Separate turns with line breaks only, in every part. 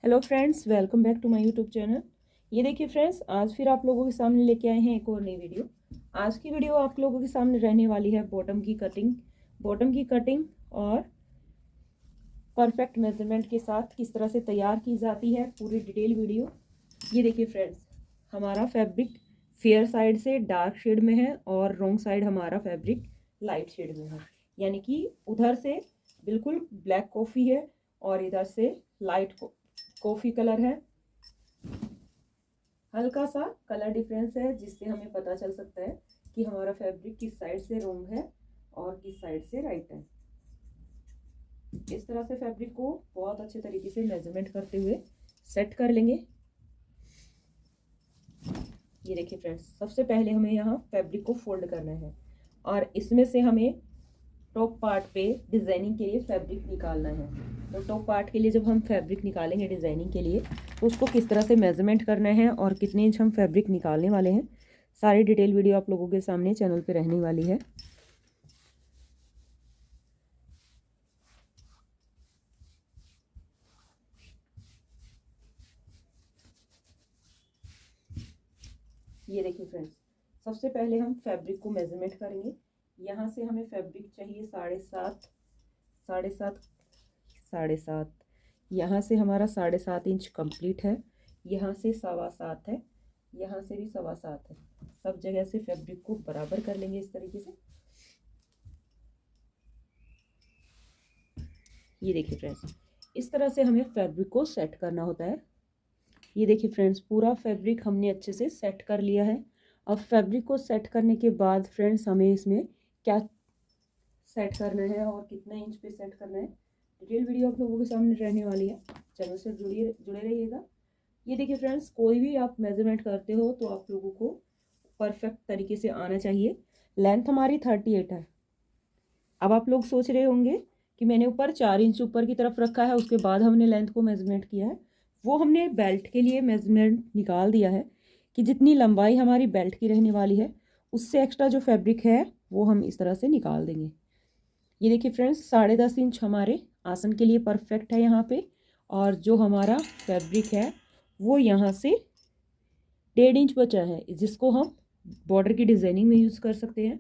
Hello friends, welcome back to my YouTube channel. ये देखिए friends, आज फिर आप लोगों के सामने लेके आए हैं एक और नई वीडियो। आज की वीडियो आप लोगों के सामने रहने वाली है बॉटम की कटिंग और परफेक्ट मेजरमेंट के साथ किस तरह से तैयार की जाती है, पूरी डिटेल वीडियो। ये देखिए फ्रेंड्स, हमारा फैब्रिक फेयर साइड से डार्क शेड में है और रॉन्ग साइड हमारा फैब्रिक लाइट शेड में है। यानी कि उधर से बिल्कुल ब्लैक कॉफ़ी है और इधर से लाइट कॉफ़ी कलर है। हल्का सा कलर डिफरेंस है जिससे हमें पता चल सकता है कि हमारा फैब्रिक किस साइड से रॉन्ग है और किस साइड से राइट है। इस तरह से फैब्रिक को बहुत अच्छे तरीके से मेजरमेंट करते हुए सेट कर लेंगे। ये देखिए फ्रेंड्स, सबसे पहले हमें यहाँ फैब्रिक को फोल्ड करना है और इसमें से हमें टॉप पार्ट पे डिजाइनिंग के लिए फैब्रिक निकालना है। तो टॉप पार्ट के लिए जब हम फैब्रिक निकालेंगे डिजाइनिंग के लिए, तो उसको किस तरह से मेजरमेंट करना है और कितने इंच हम फैब्रिक निकालने वाले हैं, सारी डिटेल वीडियो आप लोगों के सामने चैनल पे रहने वाली है। ये देखिए फ्रेंड्स, सबसे पहले हम फैब्रिक को मेजरमेंट करेंगे। यहाँ से हमें फैब्रिक चाहिए 7.5 7.5 7.5। यहाँ से हमारा 7.5 इंच कंप्लीट है, यहाँ से 7.25 है, यहाँ से भी 7.25 है। सब जगह से फैब्रिक को बराबर कर लेंगे इस तरीके से। ये देखिए फ्रेंड्स, इस तरह से हमें फैब्रिक को सेट करना होता है। ये देखिए फ्रेंड्स, पूरा फैब्रिक हमने अच्छे से सेट कर लिया है। अब फैब्रिक को सेट करने के बाद फ्रेंड्स, हमें इसमें क्या सेट करना है और कितने इंच पे सेट करना है, डिटेल वीडियो आप लोगों के सामने रहने वाली है। चैनल से जुड़े रहिएगा। ये देखिए फ्रेंड्स, कोई भी आप मेजरमेंट करते हो तो आप लोगों को परफेक्ट तरीके से आना चाहिए। लेंथ हमारी 38 है। अब आप लोग सोच रहे होंगे कि मैंने ऊपर 4 इंच ऊपर की तरफ रखा है, उसके बाद हमने लेंथ को मेजरमेंट किया है। वो हमने बेल्ट के लिए मेजरमेंट निकाल दिया है कि जितनी लंबाई हमारी बेल्ट की रहने वाली है, उससे एक्स्ट्रा जो फैब्रिक है वो हम इस तरह से निकाल देंगे। ये देखिए फ्रेंड्स, 10.5 इंच हमारे आसन के लिए परफेक्ट है यहाँ पे। और जो हमारा फैब्रिक है वो यहाँ से 1.5 इंच बचा है, जिसको हम बॉर्डर की डिजाइनिंग में यूज़ कर सकते हैं।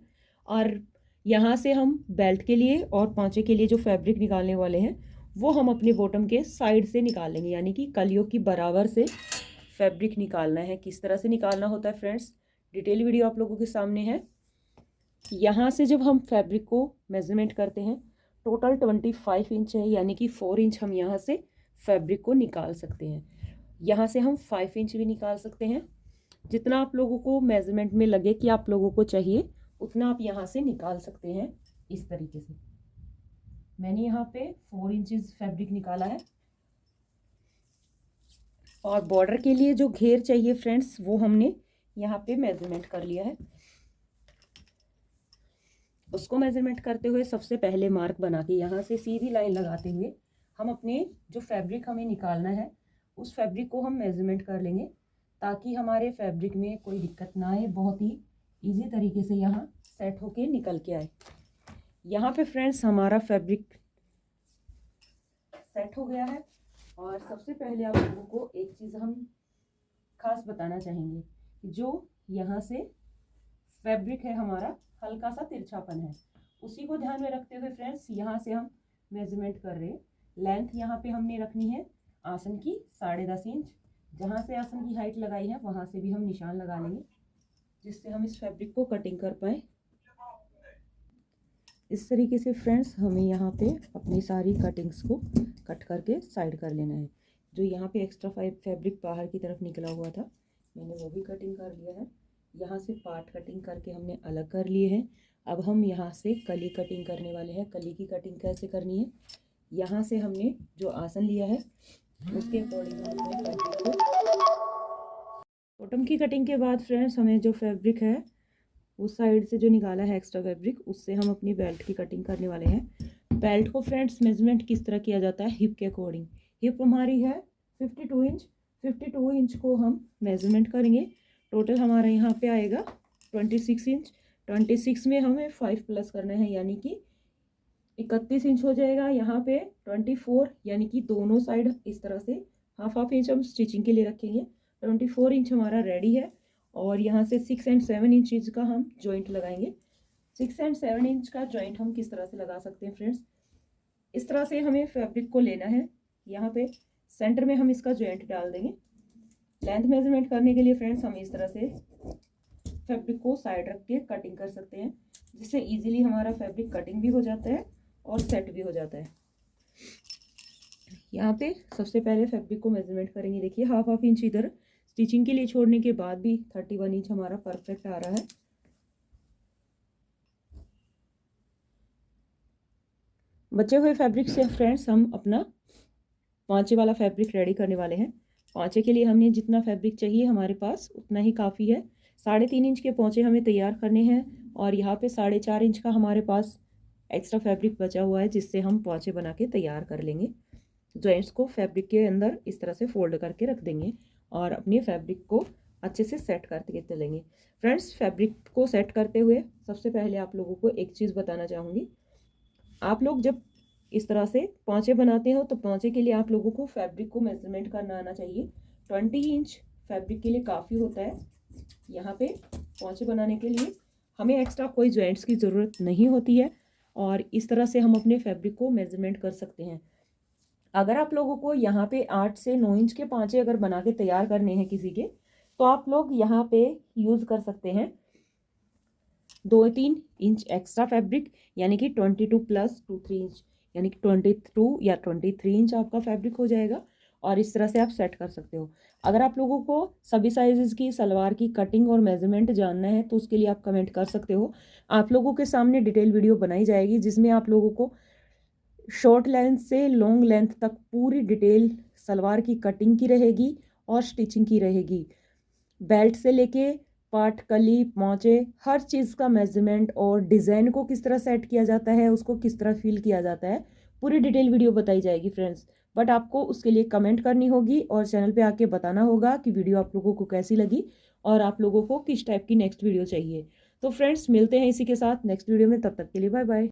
और यहाँ से हम बेल्ट के लिए और पांचे के लिए जो फैब्रिक निकालने वाले हैं वो हम अपने बॉटम के साइड से निकालेंगे, यानी कि कलियों की बराबर से फैब्रिक निकालना है। किस तरह से निकालना होता है फ्रेंड्स, डिटेल वीडियो आप लोगों के सामने है। यहाँ से जब हम फैब्रिक को मेजरमेंट करते हैं, टोटल 25 इंच है, यानी कि 4 इंच हम यहाँ से फैब्रिक को निकाल सकते हैं। यहाँ से हम 5 इंच भी निकाल सकते हैं। जितना आप लोगों को मेजरमेंट में लगे कि आप लोगों को चाहिए, उतना आप यहाँ से निकाल सकते हैं। इस तरीके से मैंने यहाँ पे 4 इंचेस फैब्रिक निकाला है। और बॉर्डर के लिए जो घेर चाहिए फ्रेंड्स, वो हमने यहाँ पे मेजरमेंट कर लिया है। उसको मेजरमेंट करते हुए सबसे पहले मार्क बना के यहाँ से सीधी लाइन लगाते हुए हम अपने जो फैब्रिक हमें निकालना है उस फैब्रिक को हम मेजरमेंट कर लेंगे, ताकि हमारे फैब्रिक में कोई दिक्कत ना आए, बहुत ही इजी तरीके से यहाँ सेट होके निकल के आए। यहाँ पे फ्रेंड्स हमारा फैब्रिक सेट हो गया है। और सबसे पहले आप लोगों को एक चीज़ हम खास बताना चाहेंगे कि जो यहाँ से फैब्रिक है हमारा हल्का सा तिरछापन है, उसी को ध्यान में रखते हुए फ्रेंड्स यहाँ से हम मेजरमेंट कर रहे हैं। लेंथ यहाँ पे हमने रखनी है आसन की 10.5 इंच। जहाँ से आसन की हाइट लगाई है वहाँ से भी हम निशान लगा लेंगे, जिससे हम इस फैब्रिक को कटिंग कर पाए। इस तरीके से फ्रेंड्स हमें यहाँ पे अपनी सारी कटिंग्स को कट करके साइड कर लेना है। जो यहाँ पे एक्स्ट्रा फैब्रिक बाहर की तरफ निकला हुआ था, मैंने वो भी कटिंग कर लिया है। यहाँ से पार्ट कटिंग करके हमने अलग कर लिए हैं। अब हम यहाँ से कली कटिंग करने वाले हैं। कली की कटिंग कैसे करनी है, यहाँ से हमने जो आसन लिया है उसके अकॉर्डिंग हम अपने फैब्रिक को, बॉटम की कटिंग के बाद फ्रेंड्स हमें जो फैब्रिक है उस साइड से जो निकाला है एक्स्ट्रा फैब्रिक, उससे हम अपनी बेल्ट की कटिंग करने वाले हैं। बेल्ट को फ्रेंड्स मेजरमेंट किस तरह किया जाता है, हिप के अकॉर्डिंग। हिप हमारी है 52 इंच। 52 इंच को हम मेजरमेंट करेंगे। टोटल हमारा यहाँ पे आएगा 26 इंच। 26 में हमें 5 प्लस करना है, यानी कि 31 इंच हो जाएगा। यहाँ पे 24, यानी कि दोनों साइड इस तरह से हाफ इंच हम स्टिचिंग के लिए रखेंगे। 24 इंच हमारा रेडी है और यहाँ से 6 एंड 7 इंच का हम जॉइंट लगाएंगे। 6 एंड 7 इंच का जॉइंट हम किस तरह से लगा सकते हैं फ्रेंड्स, इस तरह से हमें फैब्रिक को लेना है। यहाँ पे सेंटर में हम इसका जॉइंट डाल देंगे। लेंथ मेजरमेंट करने के लिए फ्रेंड्स हम इस तरह से फैब्रिक को साइड रख के कटिंग कर सकते हैं, जिससे इजीली हमारा फैब्रिक कटिंग भी हो जाता है और सेट भी हो जाता है। यहाँ पे सबसे पहले फैब्रिक को मेजरमेंट करेंगे। देखिए हाफ इंच इधर स्टिचिंग के लिए छोड़ने के बाद भी 31 इंच हमारा परफेक्ट आ रहा है। बचे हुए फैब्रिक से फ्रेंड्स हम अपना पांचे वाला फैब्रिक रेडी करने वाले हैं। पांचे के लिए हमने जितना फैब्रिक चाहिए हमारे पास उतना ही काफ़ी है। 3.5 इंच के पांचे हमें तैयार करने हैं और यहाँ पे 4.5 इंच का हमारे पास एक्स्ट्रा फैब्रिक बचा हुआ है, जिससे हम पांचे बना के तैयार कर लेंगे। जॉइंट्स को फैब्रिक के अंदर इस तरह से फोल्ड करके रख देंगे और अपने फैब्रिक को अच्छे से सेट करके चलेंगे। फ्रेंड्स, फैब्रिक को सेट करते हुए सबसे पहले आप लोगों को एक चीज़ बताना चाहूँगी। आप लोग जब इस तरह से पांचे बनाते हो तो पांचे के लिए आप लोगों को फैब्रिक को मेजरमेंट करना आना चाहिए। 20 इंच फैब्रिक के लिए काफ़ी होता है। यहाँ पे पांचे बनाने के लिए हमें एक्स्ट्रा कोई जॉइंट्स की ज़रूरत नहीं होती है और इस तरह से हम अपने फैब्रिक को मेजरमेंट कर सकते हैं। अगर आप लोगों को यहाँ पे 8 से 9 इंच के पांचे अगर बना के तैयार करने हैं किसी के, तो आप लोग यहाँ पे यूज़ कर सकते हैं 2-3 इंच एक्स्ट्रा फैब्रिक, यानी कि 22 प्लस 2-3 इंच, यानी कि 22 या 23 इंच आपका फैब्रिक हो जाएगा और इस तरह से आप सेट कर सकते हो। अगर आप लोगों को सभी साइज़ की सलवार की कटिंग और मेजरमेंट जानना है तो उसके लिए आप कमेंट कर सकते हो। आप लोगों के सामने डिटेल वीडियो बनाई जाएगी, जिसमें आप लोगों को शॉर्ट लेंथ से लॉन्ग लेंथ तक पूरी डिटेल सलवार की कटिंग की रहेगी और स्टिचिंग की रहेगी। बेल्ट से लेके पाट, कली, पौंचे, हर चीज़ का मेजरमेंट और डिज़ाइन को किस तरह सेट किया जाता है, उसको किस तरह फिल किया जाता है, पूरी डिटेल वीडियो बताई जाएगी फ्रेंड्स। बट आपको उसके लिए कमेंट करनी होगी और चैनल पे आके बताना होगा कि वीडियो आप लोगों को कैसी लगी और आप लोगों को किस टाइप की नेक्स्ट वीडियो चाहिए। तो फ्रेंड्स, मिलते हैं इसी के साथ नेक्स्ट वीडियो में। तब तक के लिए बाय बाय।